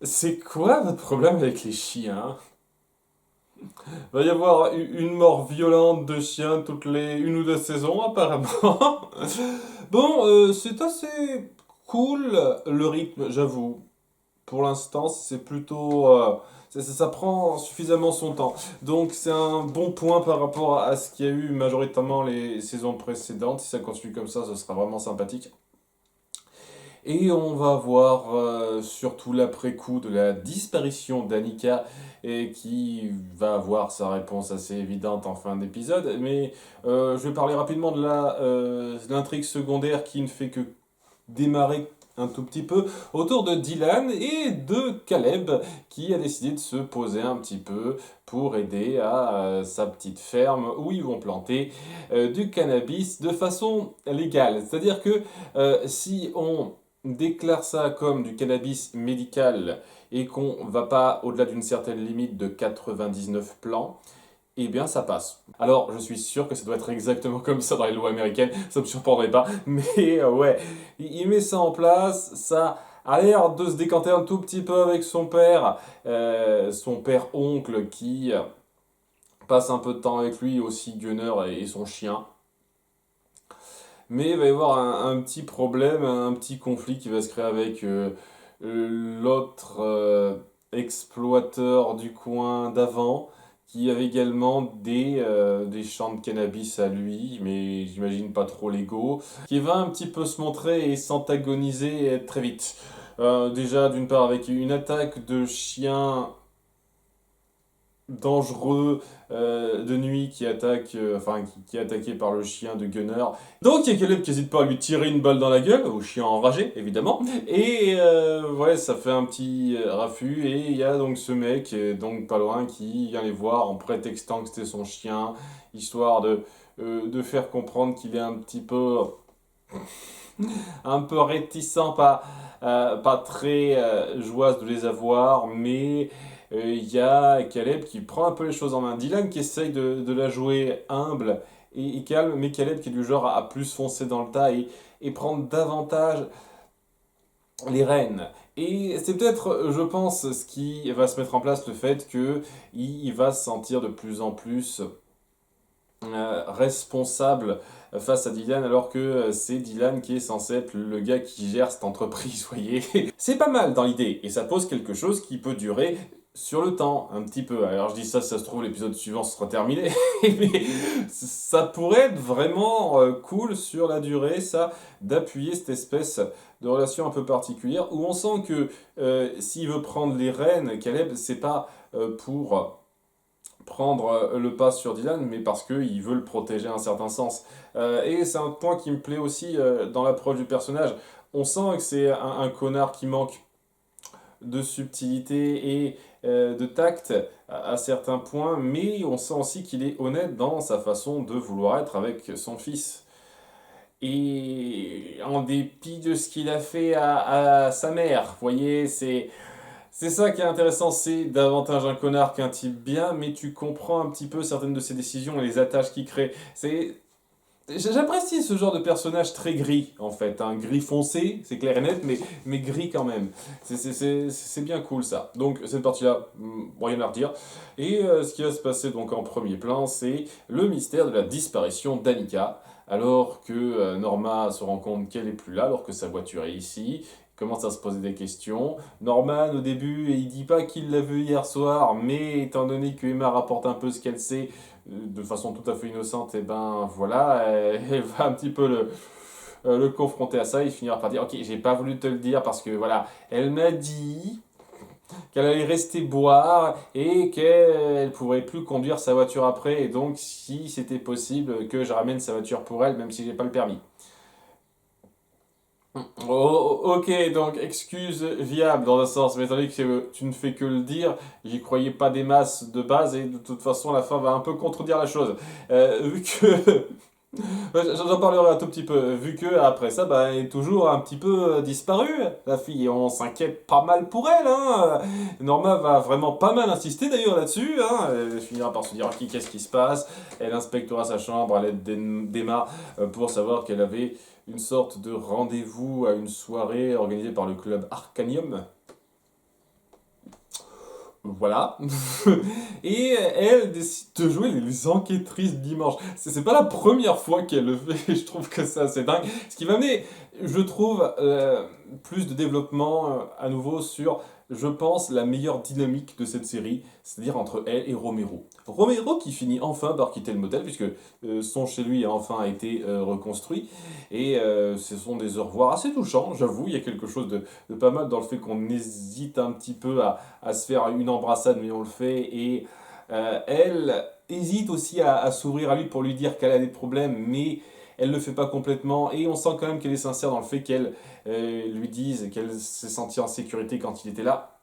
C'est quoi votre problème avec les chiens? Va y avoir une mort violente de chiens toutes les une ou deux saisons apparemment. Bon, c'est assez cool le rythme, j'avoue. Pour l'instant, c'est plutôt ça prend suffisamment son temps. Donc c'est un bon point par rapport à ce qu'il y a eu majoritairement les saisons précédentes. Si ça continue comme ça, ce sera vraiment sympathique. Et on va voir surtout l'après-coup de la disparition d'Annika et qui va avoir sa réponse assez évidente en fin d'épisode. Mais je vais parler rapidement de l'intrigue secondaire qui ne fait que démarrer un tout petit peu autour de Dylan et de Caleb qui a décidé de se poser un petit peu pour aider à sa petite ferme où ils vont planter du cannabis de façon légale. C'est-à-dire que si on déclare ça comme du cannabis médical et qu'on ne va pas au-delà d'une certaine limite de 99 plants, eh bien ça passe. Alors je suis sûr que ça doit être exactement comme ça dans les lois américaines, ça me surprendrait pas, mais ouais, il met ça en place, ça a l'air de se décanter un tout petit peu avec son père-oncle qui passe un peu de temps avec lui, aussi Gunner et son chien. Mais il va y avoir un petit problème, un petit conflit qui va se créer avec l'autre exploiteur du coin d'avant, qui avait également des champs de cannabis à lui, mais j'imagine pas trop légaux, qui va un petit peu se montrer et s'antagoniser très vite. Déjà, d'une part, avec une attaque de chiens dangereux de nuit qui est attaqué par le chien de Gunner. Donc il y a Caleb qui n'hésite pas à lui tirer une balle dans la gueule, au chien enragé évidemment, et ouais ça fait un petit raffut, et il y a donc ce mec, donc pas loin, qui vient les voir en prétextant que c'était son chien, histoire de faire comprendre qu'il est un peu réticent, pas très joyeuse de les avoir, mais il y a Caleb qui prend un peu les choses en main. Dylan qui essaye de la jouer humble et calme, mais Caleb qui est du genre à plus foncer dans le tas et prendre davantage les rênes. Et c'est peut-être, je pense, ce qui va se mettre en place, le fait que il va se sentir de plus en plus responsable face à Dylan, alors que c'est Dylan qui est censé être le gars qui gère cette entreprise, voyez. C'est pas mal dans l'idée, et ça pose quelque chose qui peut durer sur le temps, un petit peu. Alors je dis ça, si ça se trouve, l'épisode suivant sera terminé, mais ça pourrait être vraiment cool sur la durée, ça, d'appuyer cette espèce de relation un peu particulière, où on sent que s'il veut prendre les rênes, Caleb, c'est pas pour prendre le pas sur Dylan, mais parce qu'il veut le protéger à un certain sens. Et c'est un point qui me plaît aussi dans l'approche du personnage. On sent que c'est un connard qui manque de subtilité et de tact à certains points, mais on sent aussi qu'il est honnête dans sa façon de vouloir être avec son fils. Et en dépit de ce qu'il a fait à sa mère, vous voyez, c'est ça qui est intéressant, c'est davantage un connard qu'un type bien, mais tu comprends un petit peu certaines de ses décisions et les attaches qu'il crée. J'apprécie ce genre de personnage très gris, en fait. Un gris foncé, c'est clair et net, mais gris quand même. C'est bien cool ça. Donc cette partie-là, rien à redire. Et ce qui va se passer donc en premier plan, c'est le mystère de la disparition d'Annika. Alors que Norma se rend compte qu'elle est plus là, alors que sa voiture est ici, commence à se poser des questions. Norman, au début, il dit pas qu'il l'a vue hier soir, mais étant donné que Emma rapporte un peu ce qu'elle sait de façon tout à fait innocente, et ben voilà, elle va un petit peu le confronter à ça. Il finira par dire: Ok, j'ai pas voulu te le dire parce que voilà, elle m'a dit qu'elle allait rester boire et qu'elle pourrait plus conduire sa voiture après, et donc si c'était possible que je ramène sa voiture pour elle, même si j'ai pas le permis. Ok, donc excuse viable dans un sens, mais étant donné que tu ne fais que le dire, j'y croyais pas des masses de base, et de toute façon la fin va un peu contredire la chose. Vu que ouais, j'en parlerai un tout petit peu, vu que après ça, bah, elle est toujours un petit peu disparue, la fille, et on s'inquiète pas mal pour elle, hein. Norma va vraiment pas mal insister d'ailleurs là-dessus, hein. Elle finira par se dire: Ok, qu'est-ce qui se passe? Elle inspectera sa chambre à l'aide d'Emma pour savoir qu'elle avait une sorte de rendez-vous à une soirée organisée par le club Arcanium. Voilà. Et elle décide de jouer les enquêtrices dimanche. C'est pas la première fois qu'elle le fait, je trouve que c'est assez dingue. Ce qui va amener, je trouve, plus de développement à nouveau sur, je pense, la meilleure dynamique de cette série, c'est-à-dire entre elle et Romero. Romero qui finit enfin par quitter le motel, puisque son chez lui a enfin été reconstruit. Et ce sont des au revoir assez touchants, j'avoue. Il y a quelque chose de pas mal dans le fait qu'on hésite un petit peu à se faire une embrassade, mais on le fait. Et elle hésite aussi à s'ouvrir à lui pour lui dire qu'elle a des problèmes, mais elle le fait pas complètement. Et on sent quand même qu'elle est sincère dans le fait qu'elle lui dise qu'elle s'est sentie en sécurité quand il était là.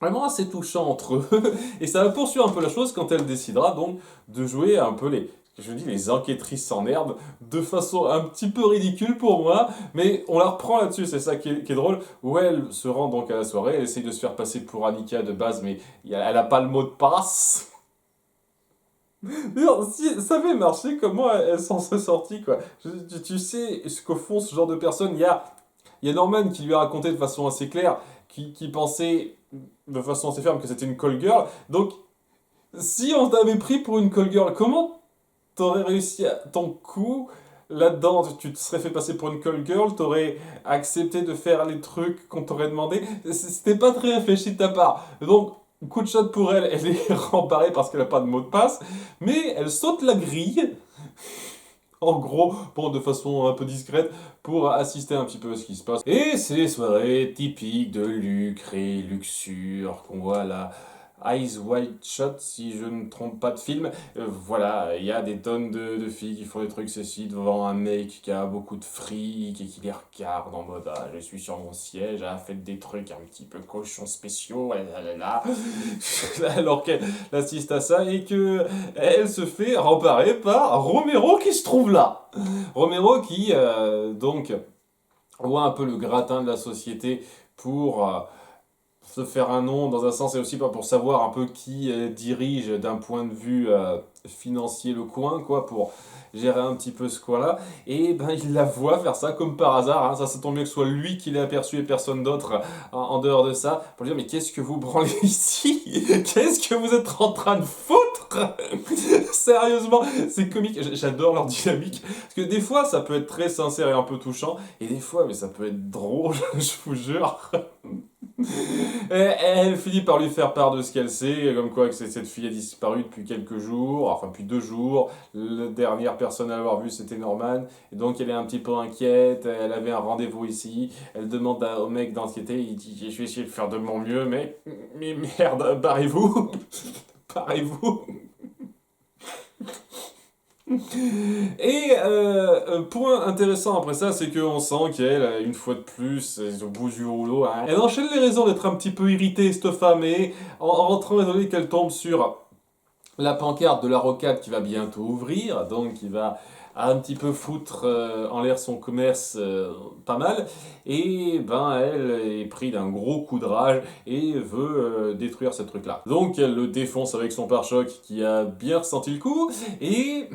Vraiment assez touchant entre eux. Et ça va poursuivre un peu la chose quand elle décidera donc de jouer un peu je dis les enquêtrices en herbe de façon un petit peu ridicule pour moi, mais on la reprend là-dessus, c'est ça qui est drôle, où elle se rend donc à la soirée, elle essaye de se faire passer pour Annika de base, mais elle a pas le mot de passe. D'ailleurs, si ça avait marché, comment elle s'en serait sortie, quoi? Tu sais ce qu'au fond, ce genre de personne, il y a Norman qui lui a raconté de façon assez claire, qui pensait de façon assez ferme que c'était une call girl. Donc, si on t'avait pris pour une call girl, comment t'aurais réussi ton coup là-dedans? Tu te serais fait passer pour une call girl, t'aurais accepté de faire les trucs qu'on t'aurait demandé. C'était pas très réfléchi de ta part. Donc, coup de shot pour elle, elle est remparée parce qu'elle a pas de mot de passe, mais elle saute la grille en gros, bon, de façon un peu discrète, pour assister un petit peu à ce qui se passe. Et c'est les soirées typiques de lucre et luxure qu'on voit là. Eyes Wide Shut, si je ne trompe pas de film. Voilà, il y a des tonnes de filles qui font des trucs ceci devant un mec qui a beaucoup de fric et qui les regarde en mode ah, je suis sur mon siège, a fait des trucs un petit peu cochons spéciaux, alors qu'elle assiste à ça et que elle se fait remparer par Romero qui se trouve là. Romero qui, donc, voit un peu le gratin de la société pour se faire un nom dans un sens et aussi pas pour savoir un peu qui dirige d'un point de vue financier le coin, quoi, pour gérer un petit peu ce coin-là. Et ben il la voit faire ça comme par hasard, hein. Ça tombe bien que ce soit lui qui l'ait aperçu et personne d'autre en dehors de ça, pour lui dire mais qu'est-ce que vous branlez ici? Qu'est-ce que vous êtes en train de foutre? Sérieusement, c'est comique, j'adore leur dynamique, parce que des fois ça peut être très sincère et un peu touchant, et des fois mais ça peut être drôle, je vous jure. Elle finit par lui faire part de ce qu'elle sait, comme quoi que cette fille a disparu depuis quelques jours, enfin depuis 2 jours. La dernière personne à l'avoir vue c'était Norman, et donc elle est un petit peu inquiète, elle avait un rendez-vous ici, elle demande au mec d'enquêter, il dit je vais essayer de faire de mon mieux, mais merde, barrez-vous, barrez-vous. Et point intéressant après ça, c'est qu'on sent qu'elle, une fois de plus, est au bout du rouleau, hein. Elle enchaîne les raisons d'être un petit peu irritée, cette femme, et en rentrant étonné qu'elle tombe sur la pancarte de la rocade qui va bientôt ouvrir, donc qui va un petit peu foutre en l'air son commerce pas mal, et ben elle est prise d'un gros coup de rage et veut détruire ce truc-là. Donc elle le défonce avec son pare-choc qui a bien ressenti le coup, et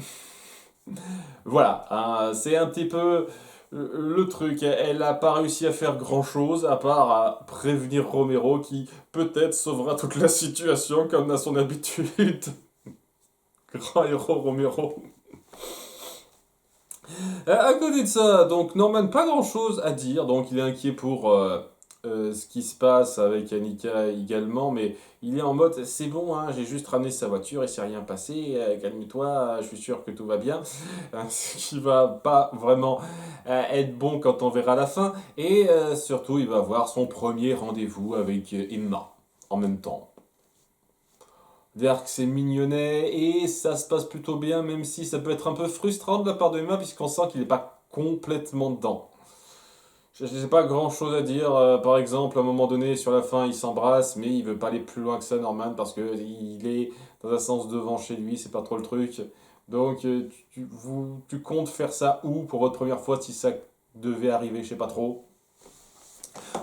voilà, hein, c'est un petit peu le truc. Elle n'a pas réussi à faire grand-chose à part à prévenir Romero qui peut-être sauvera toute la situation comme à son habitude. Grand héros Romero. À côté de ça, donc Norman, pas grand-chose à dire, donc il est inquiet pour ce qui se passe avec Annika également, mais il est en mode c'est bon, hein, j'ai juste ramené sa voiture, il s'est rien passé, calme-toi, je suis sûr que tout va bien. Ce qui va pas vraiment être bon quand on verra la fin, et surtout il va avoir son premier rendez-vous avec Emma en même temps. Dire que c'est mignonnet et ça se passe plutôt bien, même si ça peut être un peu frustrant de la part de Emma, puisqu'on sent qu'il n'est pas complètement dedans. Je n'ai pas grand chose à dire. Par exemple, à un moment donné, sur la fin, il s'embrasse, mais il veut pas aller plus loin que ça, Norman, parce que il est dans un sens devant chez lui, c'est pas trop le truc. Donc, tu comptes faire ça où pour votre première fois si ça devait arriver, je sais pas trop.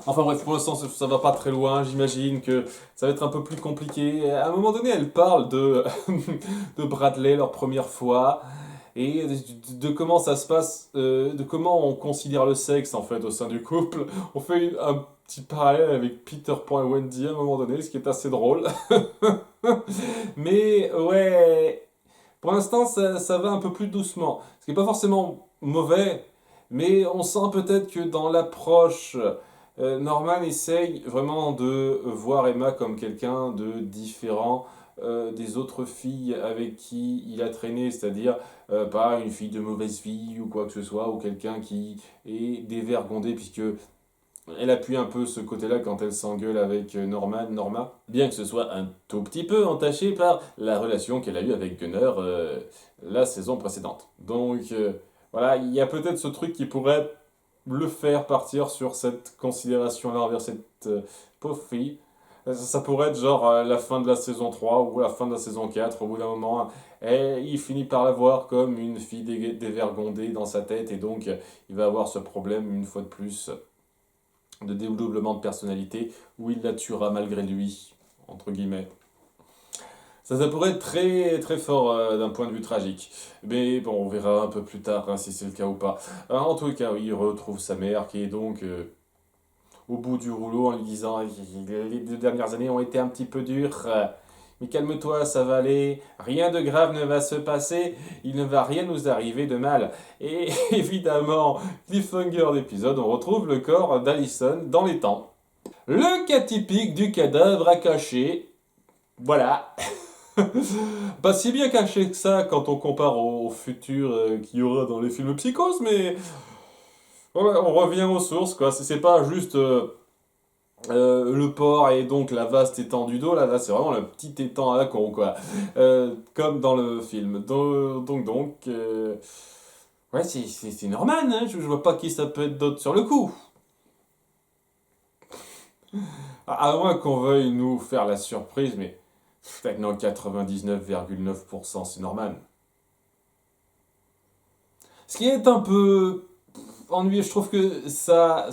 Enfin bref, pour l'instant, ça va pas très loin. J'imagine que ça va être un peu plus compliqué. À un moment donné, elle parle de Bradley, leur première fois, et de comment ça se passe, de comment on considère le sexe en fait au sein du couple. On fait un petit parallèle avec Peter Pan et Wendy à un moment donné, ce qui est assez drôle. Mais ouais, pour l'instant, ça va un peu plus doucement. Ce qui n'est pas forcément mauvais, mais on sent peut-être que dans l'approche, Norman essaye vraiment de voir Emma comme quelqu'un de différent des autres filles avec qui il a traîné, c'est-à-dire pas une fille de mauvaise vie ou quoi que ce soit, ou quelqu'un qui est dévergondé, puisque elle appuie un peu ce côté-là quand elle s'engueule avec Norma, bien que ce soit un tout petit peu entaché par la relation qu'elle a eue avec Gunnar la saison précédente. Donc voilà, il y a peut-être ce truc qui pourrait le faire partir sur cette considération-là envers cette pauvre fille. Ça pourrait être genre la fin de la saison 3 ou la fin de la saison 4, au bout d'un moment, et il finit par la voir comme une fille dévergondée dans sa tête, et donc il va avoir ce problème une fois de plus de dédoublement de personnalité où il la tuera malgré lui, entre guillemets. Ça pourrait être très, très fort d'un point de vue tragique. Mais bon, on verra un peu plus tard hein, si c'est le cas ou pas. En tout cas, oui, il retrouve sa mère qui est donc au bout du rouleau en lui disant les 2 dernières années ont été un petit peu dures. Mais calme-toi, ça va aller, rien de grave ne va se passer, il ne va rien nous arriver de mal. Et évidemment, cliffhanger d'épisode, on retrouve le corps d'Allison dans les temps. Le cas typique du cadavre à cacher. Voilà. Pas si bien caché que ça quand on compare au futur qu'il y aura dans les films Psychose, mais ouais, on revient aux sources, quoi. C'est pas juste le port et donc la vaste étendue d'eau, là c'est vraiment le petit étang à la con, quoi. Comme dans le film. Ouais, c'est Norman, hein. Je vois pas qui ça peut être d'autre sur le coup. À moins qu'on veuille nous faire la surprise, mais non, 99,9% c'est Norman. Ce qui est un peu ennuyeux, je trouve que ça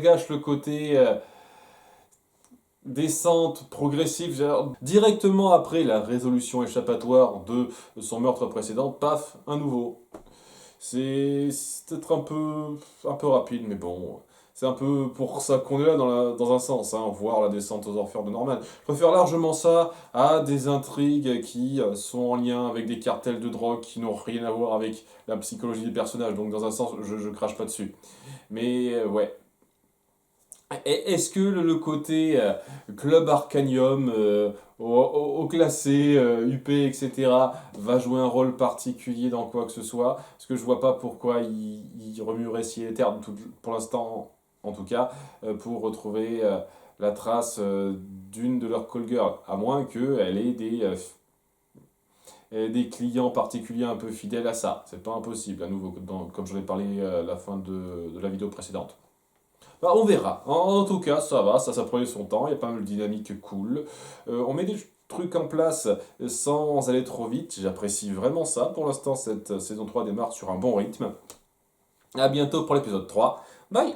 gâche le côté descente progressive. Directement après la résolution échappatoire de son meurtre précédent, paf, un nouveau. C'est peut-être un peu rapide, mais bon. C'est un peu pour ça qu'on est là dans un sens, hein, voir la descente aux enfers de Norman. Je préfère largement ça à des intrigues qui sont en lien avec des cartels de drogue qui n'ont rien à voir avec la psychologie des personnages. Donc dans un sens, je crache pas dessus. Mais ouais. Est-ce que le côté Club Arcanium, au classé, UP, etc., va jouer un rôle particulier dans quoi que ce soit? Parce que je vois pas pourquoi il remuerait si les terres, pour l'instant en tout cas, pour retrouver la trace d'une de leurs call girls, à moins qu'elle ait des clients particuliers un peu fidèles à ça. C'est pas impossible, à nouveau, comme je l'ai parlé à la fin de la vidéo précédente. Bah, on verra. En tout cas, ça va, ça prenait son temps, il y a pas mal de dynamique cool. On met des trucs en place sans aller trop vite, j'apprécie vraiment ça. Pour l'instant, cette saison 3 démarre sur un bon rythme. À bientôt pour l'épisode 3. Bye!